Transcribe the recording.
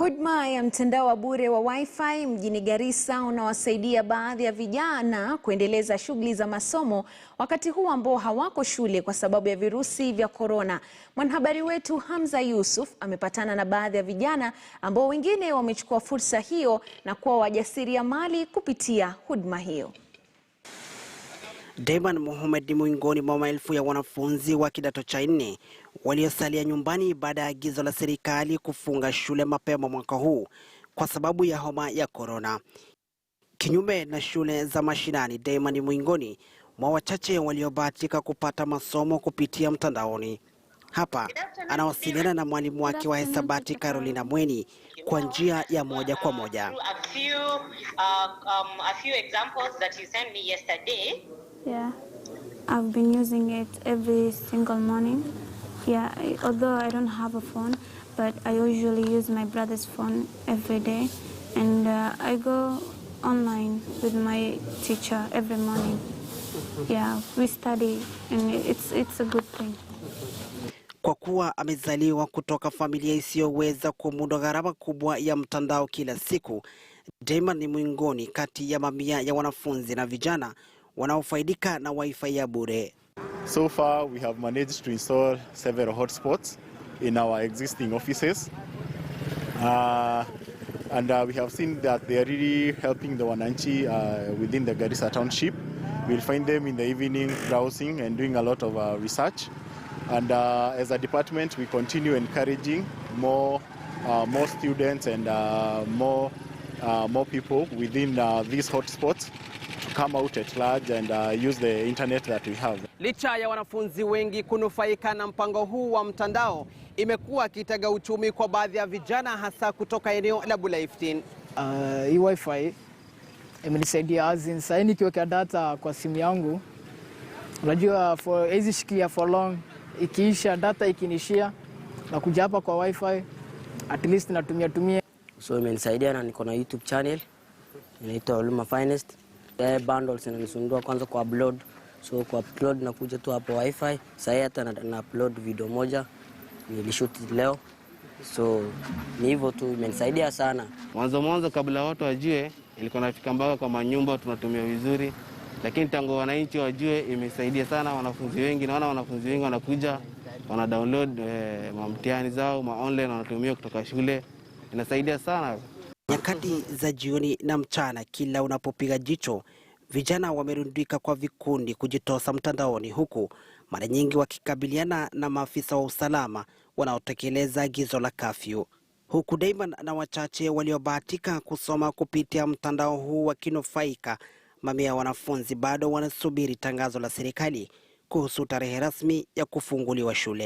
Huduma ya mtandao wa bure wa Wi-Fi mjini Garissa unawasaidia baadhi ya vijana kuendeleza shughuli za masomo wakati huu ambao hawako shule kwa sababu ya virusi vya korona. Mwanahabari wetu Hamza Yusuf amepatana na baadhi ya vijana ambao wengine wamechukua fursa hiyo na kuwa wajasiriamali kupitia huduma hiyo. Daiman Mohamed ni miongoni mwa maelfu ya wanafunzi wa kidato cha 4 waliosalia nyumbani baada ya agizo la serikali kufunga shule mapema mwaka huu kwa sababu ya homa ya korona. Kinyume na shule za mashinani, Daiman ni miongoni mwa wachache waliobahatika kupata masomo kupitia mtandaoni. Hapa anawasiliana na mwalimu wake wa hesabati Carolina Mweni kwa njia ya moja kwa moja. Yeah, I've been using it every single morning. Yeah, although I don't have a phone, but I usually use my brother's phone every day. And I go online with my teacher every morning. Yeah, we study and it's a good thing. Kwa kuwa amezaliwa kutoka familia isiyoweza kumudu gharama kubwa ya mtandao kila siku, Daiman ni miongoni kati ya mamia ya wanafunzi na vijana wanaofaidika na Wi-Fi ya bure. So far we have managed to install several hotspots in our existing offices. We have seen that they are really helping the wananchi within the Garissa township. We'll find them in the evening browsing and doing a lot of research. And as a department, we continue encouraging more students and more people within these hotspots to come out at large and use the internet that we have. Licha ya wanafunzi wengi kunufaika na mpango huu wa mtandao, imekuwa kitega uchumi kwa baadhi ya vijana hasa kutoka eneo la Bulaiftin. Hii Wi-Fi imenisaidia azin sasa nikiweka data kwa simu yangu. Unajua hizi shikilia for long, ikiisha data ikinishia na kuja hapa kwa Wi-Fi at least natumia. So imenisaidia na niko na YouTube channel inaitwa Oluma Finest. Bundles inanisundua kwanza kwa upload. So kwa upload nakuja tu hapo Wi-Fi. Sasa hata na upload video moja nilishoot leo. So ni hivyo tu, imenisaidia sana. Mwanzo kabla watu wajue ilikuwa nafika mpaka kwa manyumba tunatumia vizuri. Lakini tangu wananchi wajue imesaidia sana wanafunzi wengi. Naona wanafunzi wengi wanakuja wana download mtihani zao online wanatumia kutoka shule. Inasaidia sana. Nyakati za jioni na mchana, kila unapopiga jicho, vijana wamerundika kwa vikundi kujitosa mtandaoni, huku mara nyingi wakikabiliana na maafisa wa usalama wanaotekeleza agizo la kafyu. Huku Daiman na wachache waliobahatika kusoma kupitia mtandao huu wakinufaika, mamia ya wanafunzi bado wanasubiri tangazo la serikali kuhusu tarehe rasmi ya kufunguliwa shule.